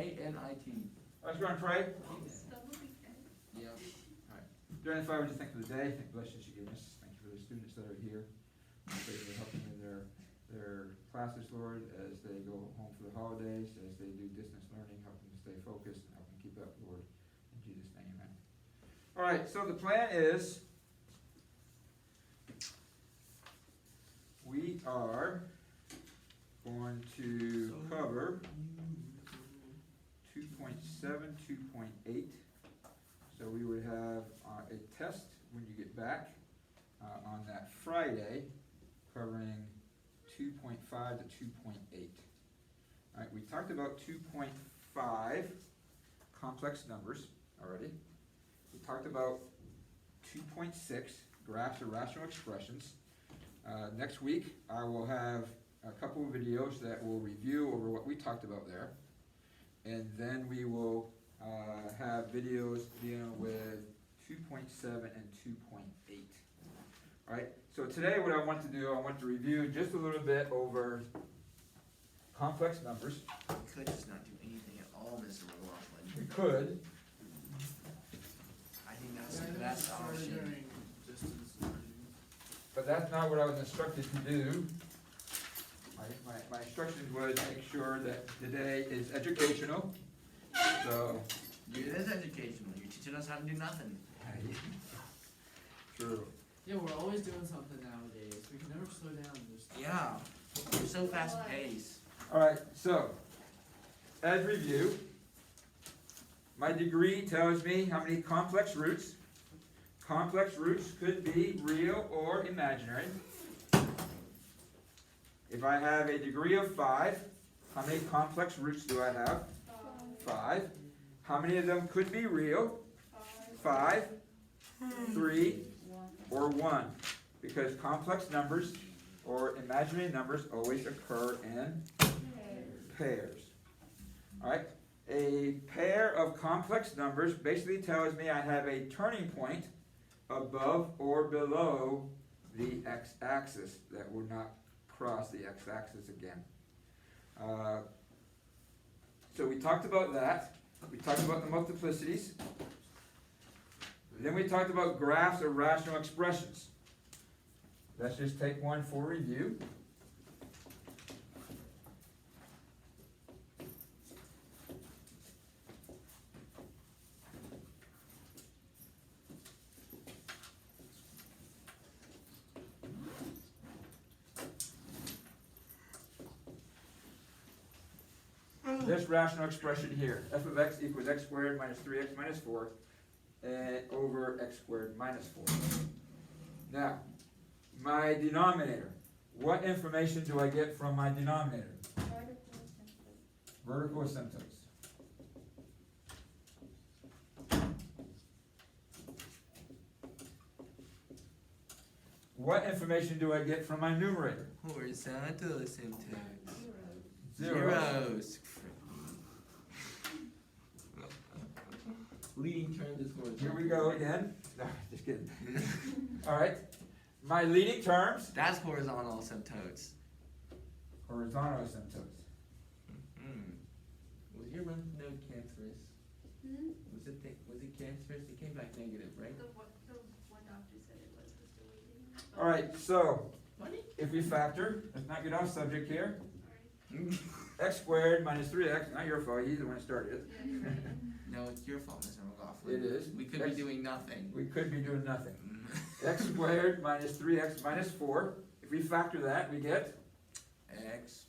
A-N-I-T. Let's go and pray. Yeah. Dear Heavenly Father, we just thank you for the day. Thank you for the blessings you give us. Thank you for the students that are here. We pray for helping in their classes, Lord, as they go home for the holidays, as they do distance learning, help them to stay focused and help them keep up, Lord. In Jesus' name, amen. All right, so the plan is we are going to cover 2.7, 2.8. So we would have a test when you get back on that Friday covering 2.5 to 2.8. All right, we talked about 2.5 complex numbers already. We talked about 2.6 graphs or rational expressions. Next week I will have a couple of videos that will review over what we talked about there. And then we will have videos dealing with 2.7 and 2.8. All right, so today what I want to do, I want to review just a little bit over complex numbers. We could just not do anything at all, Mr. McLaughlin. We could, I think that's the best option. but that's not what I was instructed to do. My instructions was make sure that today is educational. So, It is educational. You're teaching us how to do nothing. true. Yeah, we're always doing something nowadays. We can never slow down. Yeah. You're so fast paced. All right, so as review, my degree tells me how many complex roots. Complex roots could be real or imaginary. If I have a degree of 5, how many complex roots do I have? 5. How many of them could be real? 5, 3, or 1. Because complex numbers or imaginary numbers always occur in pairs. Alright? A pair of complex numbers basically tells me I have a turning point above or below the x-axis that would not cross the x-axis again. So we talked about that. We talked about the multiplicities. Then we talked about graphs or rational expressions. Let's just take one for review. This rational expression here, f of x equals x squared minus 3x minus 4 over x squared minus 4. Now, my denominator. What information do I get from my denominator? Vertical asymptotes. What information do I get from my numerator? Horizontal asymptotes. Zeros. Leading term is horizontal. Here we go again. No, just kidding. All right. My leading terms. That's horizontal asymptotes. Horizontal asymptotes. Was your lymph node cancerous? Was it cancerous? It came back negative, right? The one doctor said it was deleting. All right. So if we factor, let's not get off subject here. X squared minus 3x. Not your fault. He's the one who started it. No, it's your fault, Mr. McLaughlin. It is. We could be doing nothing. We could be doing nothing. X squared minus 3x minus 4. If we factor that, we get X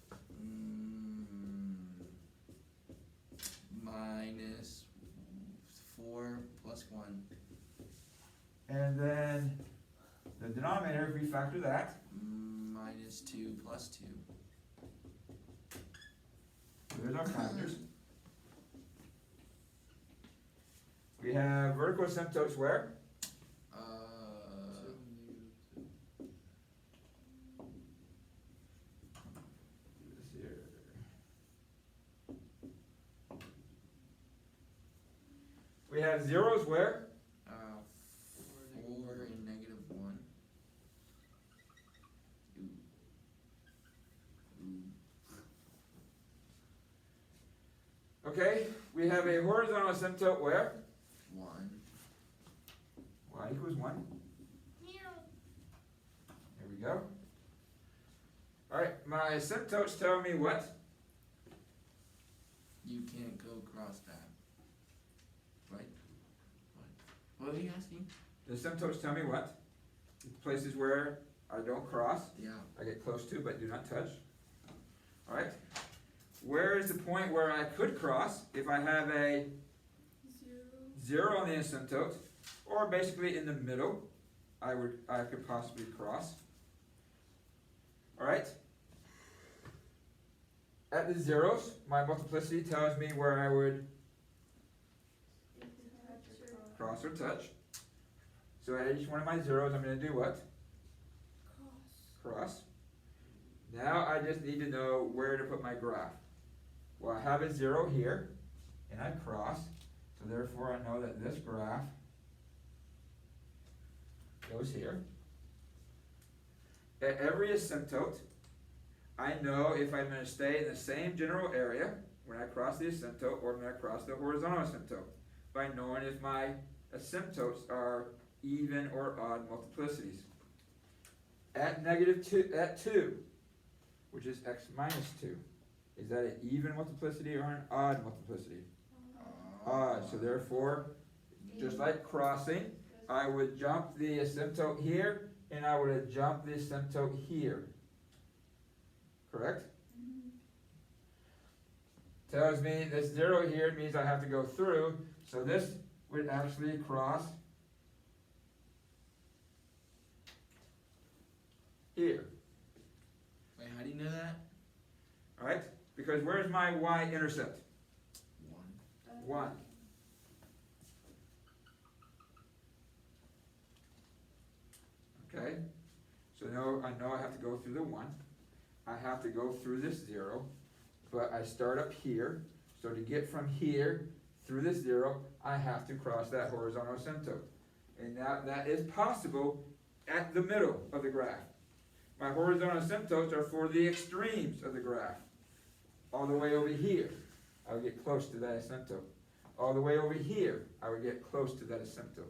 minus 4 plus 1. and then the denominator, if we factor that, Minus 2 plus 2. there's our factors. We have vertical asymptotes where? This here. We have zeros where? 4 and negative 1. Okay, we have a horizontal asymptote where 1. y equals 1. There we go. Alright, my asymptotes tell me what? You can't go across that. Right? What were you asking? The asymptotes tell me what? Places where I don't cross, Yeah. I get close to but do not touch. Alright? Where is the point where I could cross if I have a 0 on the asymptote, or basically in the middle, I could possibly cross. Alright? At the zeros, my multiplicity tells me where I would cross or touch. So at each one of my zeros, I'm going to do what? Cross. Now I just need to know where to put my graph. Well, I have a 0 here, and I cross, so therefore I know that this graph goes here. At every asymptote, I know if I'm going to stay in the same general area when I cross the asymptote or when I cross the horizontal asymptote by knowing if my asymptotes are even or odd multiplicities. At at 2, which is x minus 2, is that an even multiplicity or an odd multiplicity? Odd. So therefore, just like crossing, I would jump the asymptote here, and I would jump the asymptote here. Correct? Tells me this 0 here means I have to go through, so this would actually cross here. Wait, how do you know that? Alright? Because where's my y-intercept? 1. 1. Okay? So now I know I have to go through the 1. I have to go through this 0, but I start up here. So to get from here through this 0, I have to cross that horizontal asymptote. And now that is possible at the middle of the graph. My horizontal asymptotes are for the extremes of the graph. All the way over here, I would get close to that asymptote. All the way over here, I would get close to that asymptote.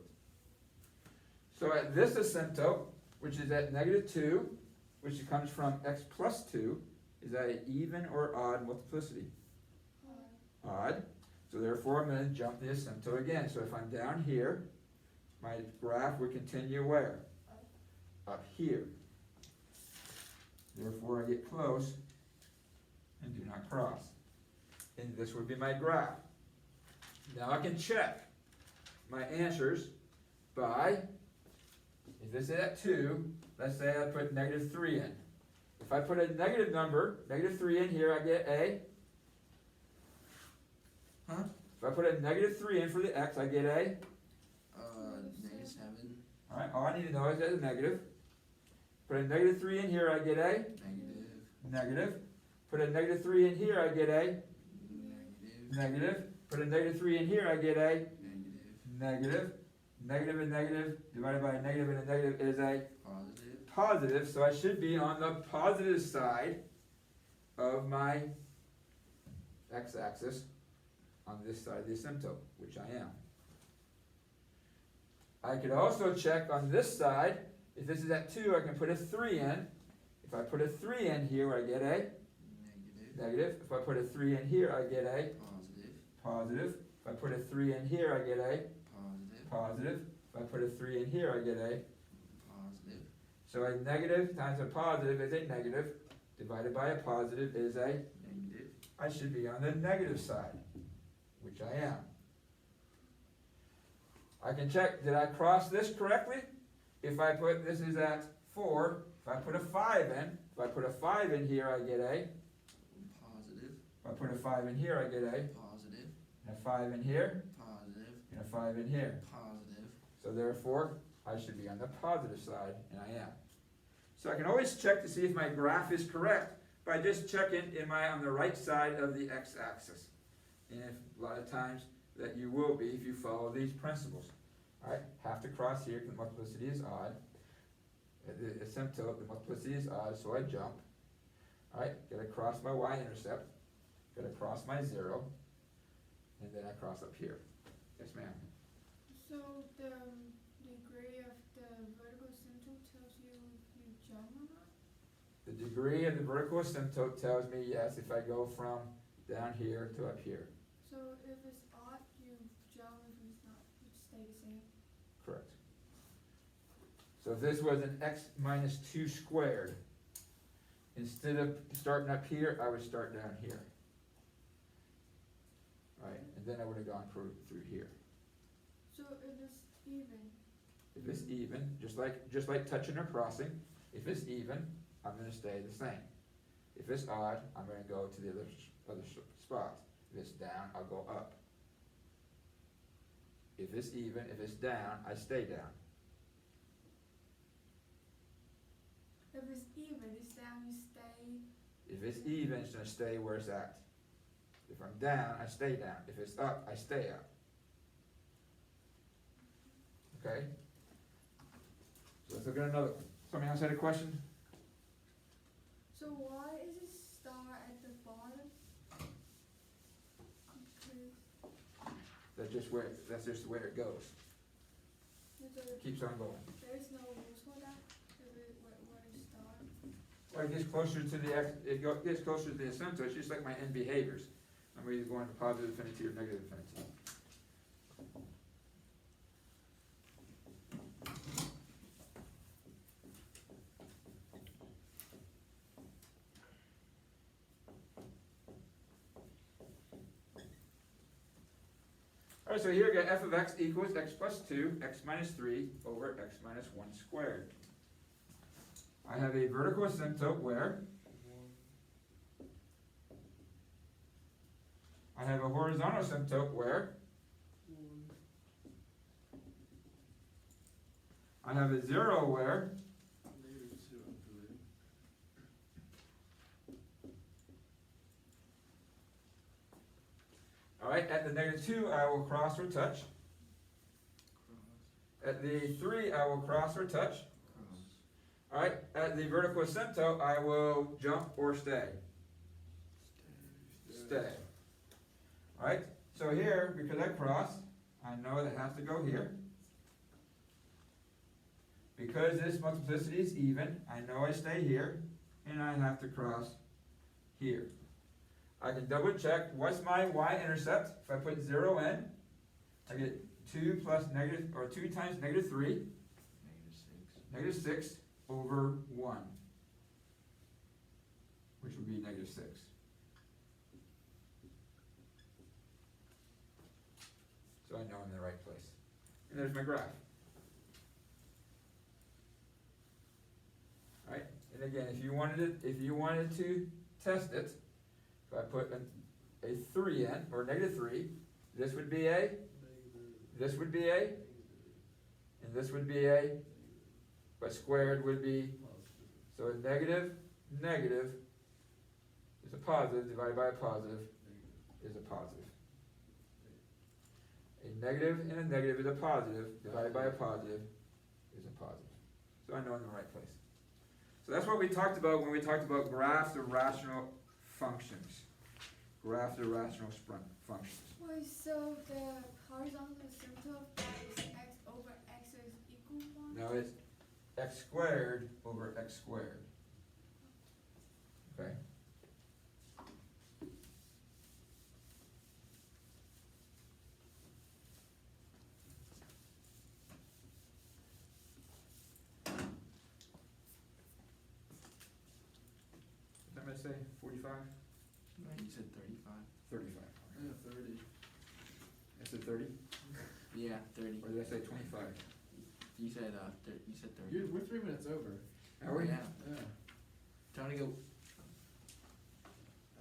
So at this asymptote, which is at -2, which comes from x plus 2, is that an even or odd multiplicity? Odd. So therefore, I'm going to jump the asymptote again. So if I'm down here, my graph would continue where? Up here. Therefore, I get close and do not cross. And this would be my graph. Now I can check my answers by, if this is at 2, let's say I put -3 in. If I put a negative number, -3 in here, I get a. Huh? If I put a -3 in for the x, I get a. -7. Alright, all I need to know is that it's negative. Put a -3 in here, I get a. Negative. Negative. Put a -3 in here, I get a. Negative. Negative. Put a -3 in here, I get a. Negative. Negative. Negative and negative divided by a negative and a negative is a Positive. positive, so I should be on the positive side of my x-axis on this side of the asymptote, which I am. I could also check on this side, if this is at 2, I can put a 3 in. If I put a 3 in here, I get a Negative. negative. If I put a 3 in here, I get a Positive. positive. If I put a 3 in here, I get a Positive. positive. If I put a 3 in here, I get a. Positive. So a negative times a positive is a negative, divided by a positive is a. Negative. I should be on the negative side, which I am. I can check, did I cross this correctly? If I put, this is at 4, if I put a 5 in, if I put a 5 in here, I get a. Positive. If I put a 5 in here, I get a. Positive. And a 5 in here, Positive. and a 5 in here. Positive. So therefore, I should be on the positive side, and I am. So I can always check to see if my graph is correct by just checking, am I on the right side of the x-axis? And if, a lot of times that you will be if you follow these principles. Alright, have to cross here because the multiplicity is odd. The asymptote, the multiplicity is odd, so I jump. Alright, gotta cross my y-intercept. Gotta cross my 0. and then I cross up here. Yes, ma'am? So the degree of the vertical asymptote tells you if you jump or not? The degree of the vertical asymptote tells me, yes, if I go from down here to up here. So if it's odd, you jump. If it's not, you stay the same. Correct. So if this was an x minus 2 squared, instead of starting up here, I would start down here. Right, and then I would have gone through here. So if it's even, If it's even, just like touching or crossing, if it's even, I'm gonna stay the same. If it's odd, I'm gonna go to the other spot. If it's down, I'll go up. If it's even, if it's down, I stay down. if it's even, it's down, you stay. If it's even, it's gonna stay where it's at. If I'm down, I stay down. If it's up, I stay up. Okay? So let's look at another one. Somebody else had a question? So why is it star at the bottom? Because That's just where it goes. Keeps on going. there's no rules for that. If it, what is star? Well, it gets closer to the gets closer to the asymptote. It's just like my end behaviors. I'm either going to positive infinity or negative infinity. Alright, so here I got f of x equals x plus 2, x minus 3 over x minus 1 squared. I have a vertical asymptote where I have a horizontal asymptote where I have a 0 where alright, at the -2 I will cross or touch. At the 3 I will cross or touch. Alright, at the vertical asymptote I will jump or stay. Stay. Alright, so here, because I cross, I know that it has to go here. Because this multiplicity is even, I know I stay here, and I have to cross here. I can double check, what's my y-intercept? If I put 0 in, I get 2 plus negative, or 2 times negative 3, negative 6 over 1, which would be negative 6. So I know I'm in the right place. And there's my graph. Right? And again, if you wanted to test it, if I put a 3 in, or negative 3, this would be a, this would be a, and this would be a, but squared would be, so a negative is a positive divided by a positive is a positive. A negative and a negative is a positive divided by a positive is a positive. So I know I'm in the right place. So that's what we talked about when we talked about graphs of rational functions. Graphs of rational functions. Wait, so the horizontal asymptote that is x over x is equal 1? No, it's x squared over x squared. Okay? What did I say? 45? You said 35. 35. Yeah, 30. I said 30? Yeah, 30. Or did I say 25? You said 30. We're 3 minutes over. Are we? Yeah. Yeah. Trying to go.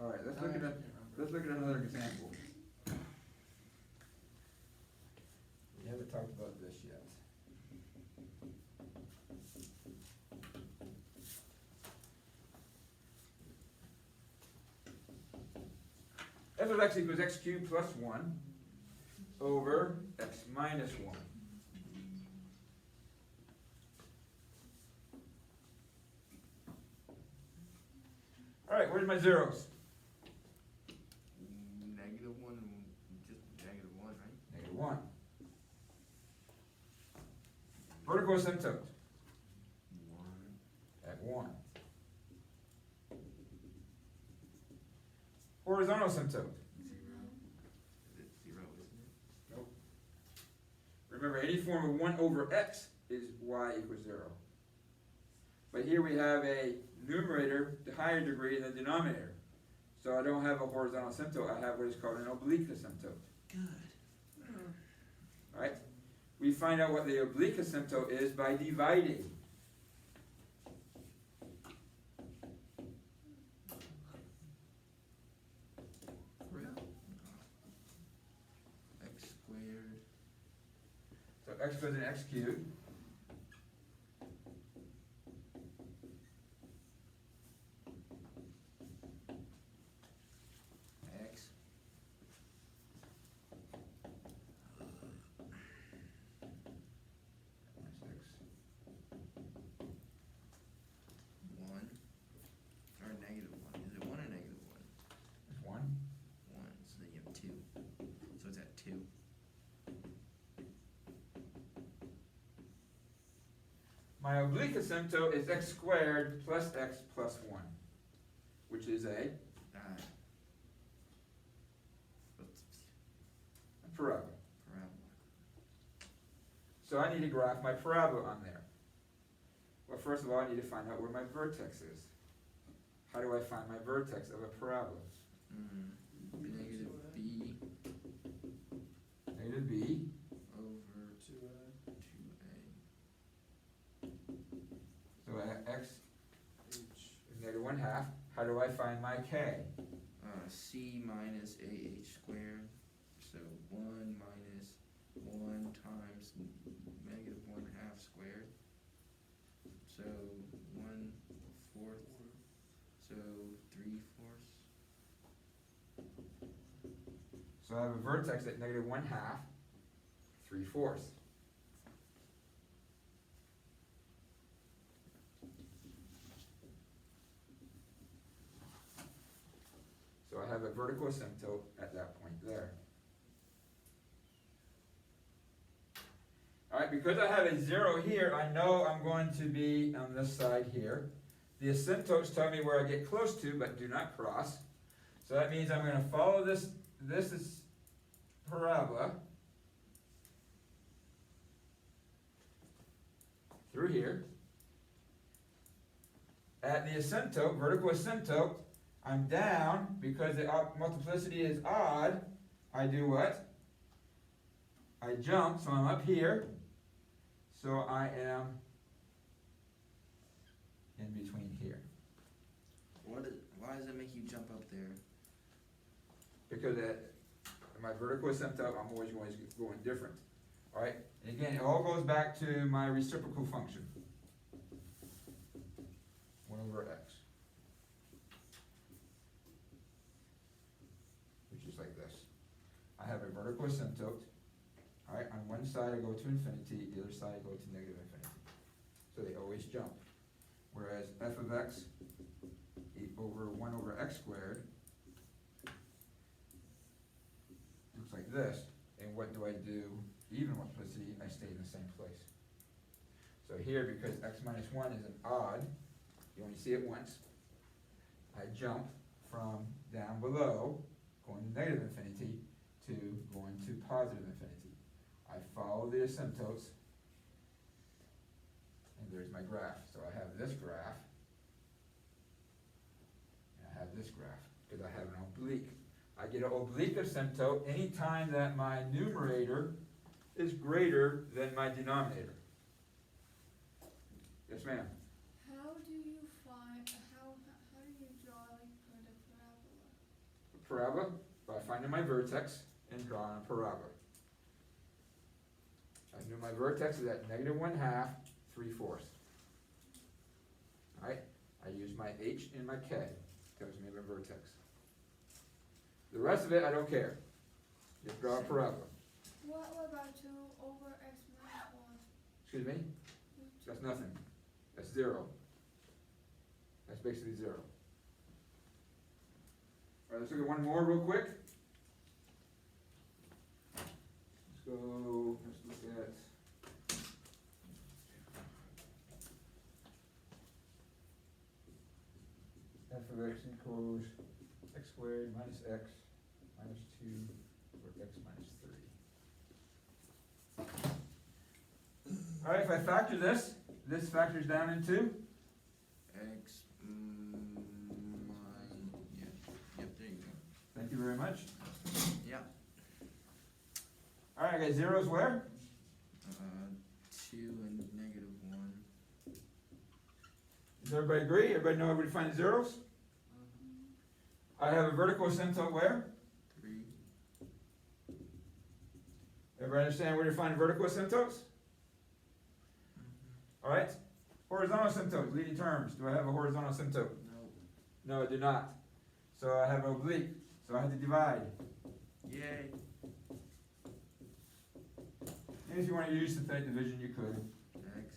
Alright, let's I look at can't let's look at another example. We haven't talked about this yet. F of x equals x cubed plus 1 over x minus 1. Alright, where's my zeros? -1 and just 1. Vertical asymptote 1. at 1. Horizontal asymptote. 0. Is it 0, isn't it? Remember, any form of 1 over x is y equals 0. But here we have a numerator, the higher degree, in the denominator. So I don't have a horizontal asymptote, I have what is called an oblique asymptote. Good. Right? We find out what the oblique asymptote is by dividing. X squared. So x goes in x cubed. X. One. Or negative 1. Is it 1 or negative 1? It's 1. 1. So then you have 2. So it's at 2. My oblique asymptote is x squared plus x plus 1, which is a parabola. Parabola. So I need to graph my parabola on there. Well, first of all, I need to find out where my vertex is. How do I find my vertex of a parabola? Negative b Negative b over 2a. So x is negative 1/2. How do I find my k? C minus AH squared. So 1 minus 1 times negative 1/2 squared. So 1/4. So 3/4. So I have a vertex at negative 1/2, 3/4. So I have a vertical asymptote at that point there. Alright, because I have a 0 here, I know I'm going to be on this side here. The asymptotes tell me where I get close to, but do not cross. So that means I'm going to follow this is parabola through here. At the asymptote, vertical asymptote, I'm down because the multiplicity is odd. I do what? I jump, so I'm up here. So I am in between here. Why does it make you jump up there? Because at my vertical asymptote, I'm always going different. Alright? And again, it all goes back to my reciprocal function. 1 over x. Which is like this. I have a vertical asymptote. Alright, on one side I go to infinity, the other side I go to negative infinity. So they always jump. Whereas f of x over 1 over x squared looks like this. And what do I do? Even multiplicity, I stay in the same place. So here, because x minus 1 is an odd, you only see it once, I jump from down below, going to negative infinity, to going to positive infinity. I follow the asymptotes, and there's my graph. So I have this graph, and I have this graph, because I have an oblique. I get an oblique asymptote anytime that my numerator is greater than my denominator. Yes, ma'am? How do you find, how do you draw like for the parabola? Parabola, by finding my vertex and drawing a parabola. I knew my vertex is at negative 1/2, 3/4. Alright, I use my h and my k, tells me the vertex. The rest of it, I don't care. Just draw a parabola. What about 2 over x minus 1? Excuse me? That's nothing. That's 0. That's basically 0. Alright, let's look at one more real quick. Let's go of x equals x squared minus x minus 2 over x minus 3. All right, if I factor this, this factors down into, X, yeah, yep, there you go. thank you very much. Yeah. All right, I got zeros where? 2 and negative 1. Does everybody agree? Everybody know where to find the zeros? I have a vertical asymptote where? 3. Everybody understand where to find vertical asymptotes? All right. Horizontal asymptotes, leading terms. Do I have a horizontal asymptote? No. No, I do not. So I have an oblique. So I have to divide. Yay. And if you want to use synthetic division, you could. X.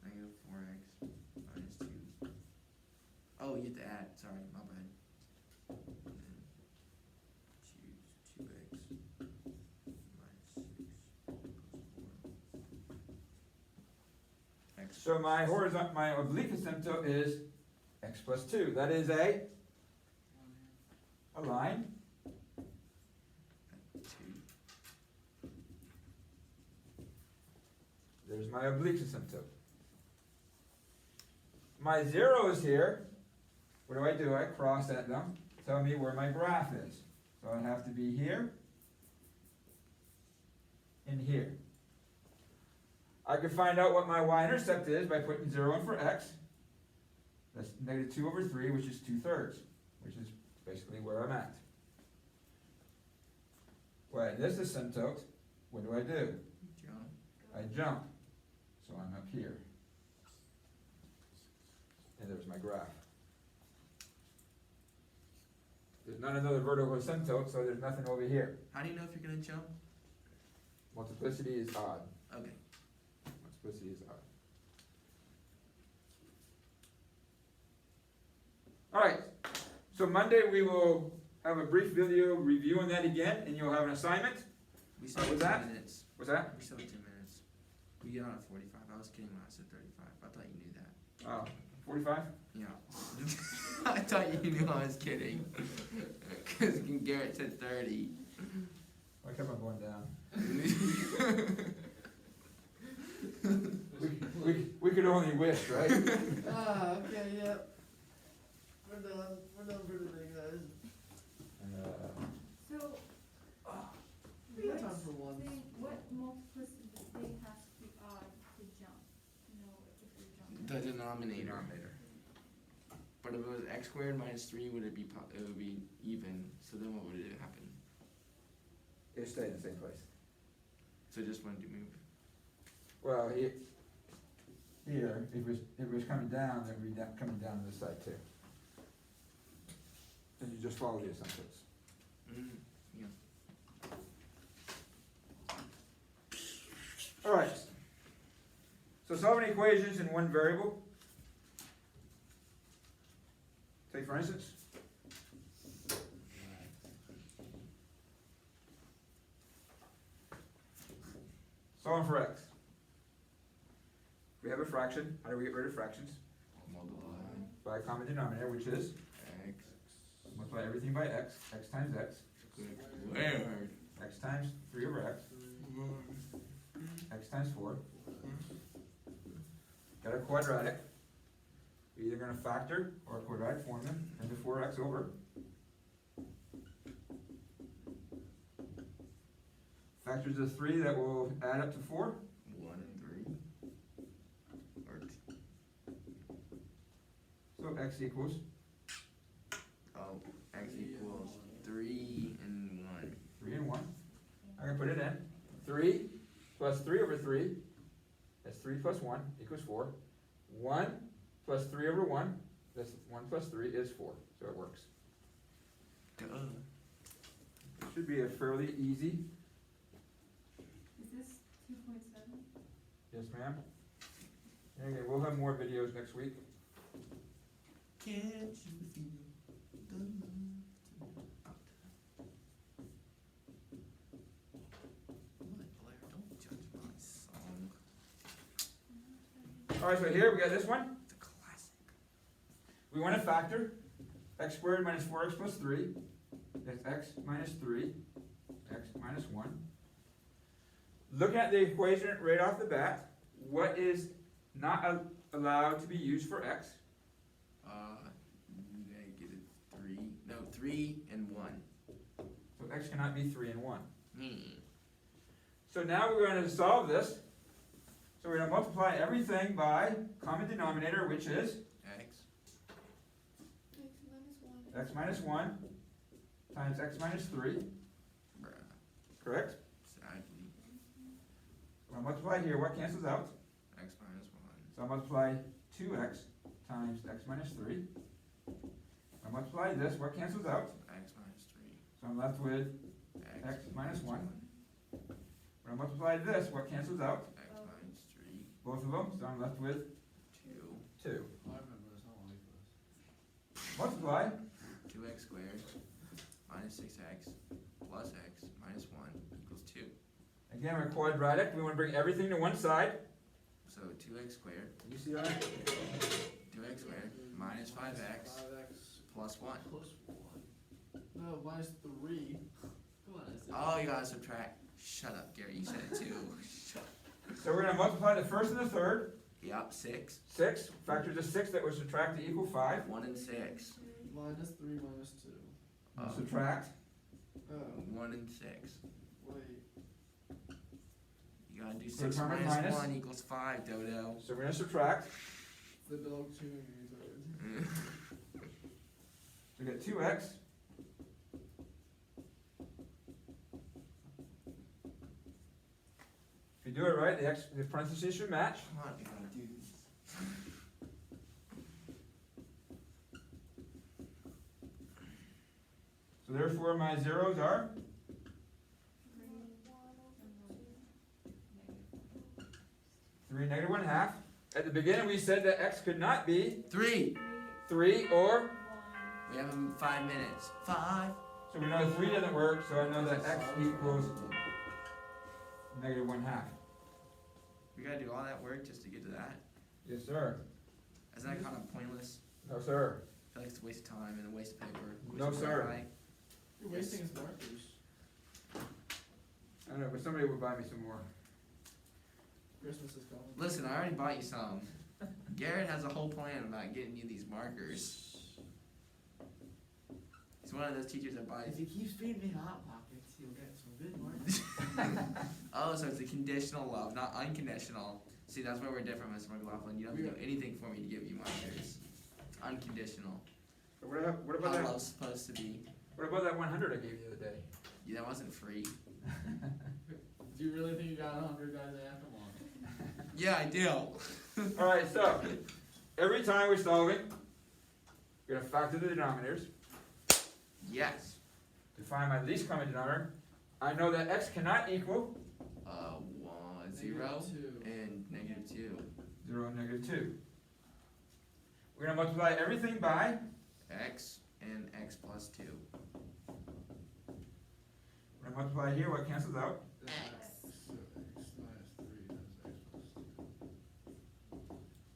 Negative 4x minus 2. Oh, you have to add. Sorry, my bad. And then choose 2x minus 6 plus 4. X. So my oblique asymptote is x plus 2. That is a line. 2. There's my oblique asymptote. My zeros here, what do? I cross at them. Tell me where my graph is. So I have to be here and here. I can find out what my y-intercept is by putting 0 in for x. That's negative 2 over 3, which is 2/3, which is basically where I'm at. Well, in this asymptote, what do? Jump. I jump. So I'm up here. And there's my graph. There's not another vertical asymptote, so there's nothing over here. How do you know if you're going to jump? Multiplicity is odd. Okay. Multiplicity is odd. Alright, so Monday we will have a brief video reviewing that again, and you'll have an assignment. We still have what's 10 that? minutes. What's that? We still have 10 minutes. We get on at 45. I was kidding when I said 35. I thought you knew that. Oh, 45? Yeah. I thought you knew I was kidding. Because Garrett said 30. Why kept on going down? We could only wish, right? Okay, yep. We're done for today, guys. So, We got time for one. What multiplicity thing has to be odd to jump? You know, if you're jumping. The denominator. But if it was x squared minus 3, would it be it would be even? So then what would it happen? It stayed in the same place. So just when to move. Well, here, if it was coming down, then it would be coming down to this side too. And you just follow the asymptotes. Yeah. Alright. So solving equations in one variable. Take for instance. Solving for x. We have a fraction. How do we get rid of fractions? Multiply By a common denominator, which is x multiply everything by x, x times x, squared. x times 3 over x, x times 4. Got a quadratic. We're either going to factor or a quadratic formula into 4x over. Factors of 3 that will add up to 4. 1 and 3. Or So x equals x equals 3 and 1. 3 and 1. I'm going to put it in. 3 plus 3 over 3. That's 3 plus 1 equals 4. 1 plus 3 over 1. That's 1 plus 3 is 4. So it works. Duh. It should be a fairly easy. Is this 2.7? Yes, ma'am. Okay, we'll have more videos next week. Can't you feel the love tonight? What, Blair? Don't judge my song. Alright, so here we got this one. It's a classic. We want to factor x squared minus 4x plus 3. That's x minus 3, x minus 1. Looking at the equation right off the bat, what is not allowed to be used for x? Negative 3. No, 3 and 1. So x cannot be 3 and 1. Hmm. So now we're going to solve this. So we're going to multiply everything by common denominator, which is X. x minus 1 times x minus 3, Bruh. correct? Sadly. We're going to multiply here. What cancels out? X minus 1. So I'll multiply 2x times x minus 3. I'll multiply this. What cancels out? X minus 3. So I'm left with x minus 1. When I multiply this, what cancels out? X minus 3. Both of them. So I'm left with 2. 2. I remember this, I don't like this. Multiply 2x squared minus 6x plus x minus 1 equals 2. again, we're quadratic. We want to bring everything to one side. So 2x squared, You see that? 2x squared minus 5x 5x plus 1. plus 1. No, minus 3. Come on, I said. Oh, you gotta subtract. Shut up, Gary. You said it too. Shut up. So we're going to multiply the first and the third. Yep, 6. 6. Factor the 6 that was subtracted equal 5. 1 and 6. Minus 3 minus 2. Subtract. Oh, 1 and 6. wait. You gotta do 6 Determine minus minus. 1 equals 5, Dodo. So we're going to subtract. The dog chewing me. So we get 2x. If you do it right, the parentheses should match. Come on, you gotta do this. So therefore my zeros are 3, negative 1/2. At the beginning we said that x could not be 3. 3 or, We have 5 minutes. 5. so we know 3 doesn't work, so I know that x equals negative 1/2. We gotta do all that work just to get to that. Yes, sir. Isn't that kind of pointless? No, sir. I feel like it's a waste of time and a waste of paper. No, sir. Right? You're wasting his markers. I don't know, but somebody would buy me some more. Christmas is coming. Listen, I already bought you some. Garrett has a whole plan about getting you these markers. He's one of those teachers that buys. If he keeps feeding me Hot Pockets, he'll get some good markers. Oh, so it's a conditional love, not unconditional. See, that's where we're different, Mr. McLaughlin. You don't have to do anything for me to give you markers. It's unconditional. But what about How that? love's supposed to be. What about that 100 I gave you the other day? Yeah, that wasn't free. Do you really think you got 100 guys in? Come on. Yeah, I do. Alright, so every time we're solving, we're going to factor the denominators. Yes. To find my least common denominator, I know that x cannot equal 0 -2. and -2. 0 and negative 2. We're going to multiply everything by X and x plus 2. we're going to multiply here, what cancels out? Then X. So X minus 3 times X plus 2.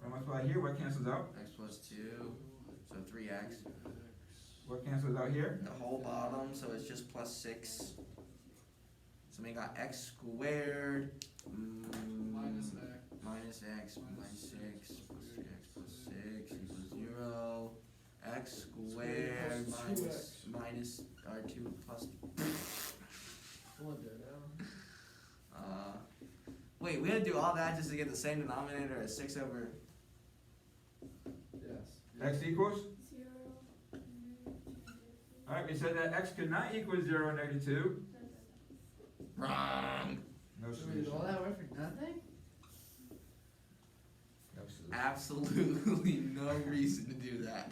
We're going to multiply here, what cancels out? X plus 2. So 3x. What cancels out here? The whole bottom, so it's just plus 6. So we got x squared Minus X. minus x minus 6 plus 6 plus 6 equals 0. X squared plus minus or 2 plus. Come on, Dodo. Wait, we had to do all that just to get the same denominator as 6 over. Yes. X equals? 0. Alright, we said that x could not equal 0 and negative 2. Wrong. No So we did all solution. that work for nothing? No solution. Absolutely no reason to do that.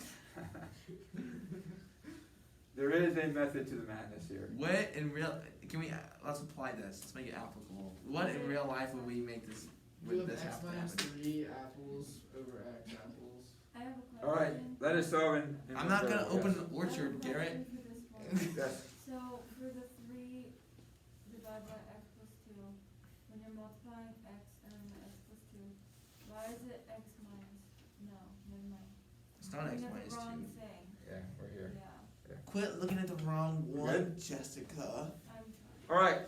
There is a method to the madness here. What in real? Can we? Let's apply this. Let's make it applicable. What in real life would we make this? You Would have this X have to minus happen? 3 apples over X apples. I have a question. Alright, let us solve in I'm not gonna yes. open the I have a orchard, Garrett. question for this one. Yes. So for the 3 divided by x plus 2, when you're multiplying x and x plus 2, why is it x Sonic's looking at minus the wrong 2. thing, Yeah, we're here. yeah, Quit looking at the wrong one, Jessica. I'm trying. Alright,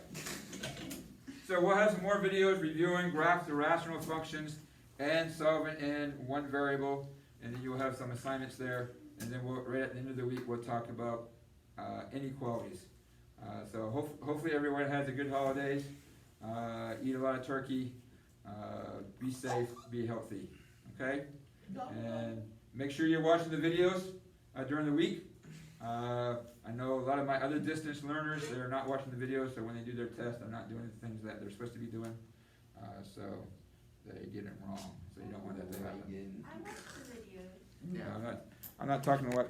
so we'll have some more videos reviewing graphs of rational functions and solving in one variable, and then you'll have some assignments there, and then we'll, right at the end of the week, we'll talk about inequalities. So hopefully everyone has a good holidays, eat a lot of turkey, be safe, be healthy, okay? And make sure you're watching the videos during the week. I know a lot of my other distance learners, they're not watching the videos, so when they do their test, they're not doing the things that they're supposed to be doing. So they get it wrong, so you don't want that to happen. I watched the videos. I'm not talking to what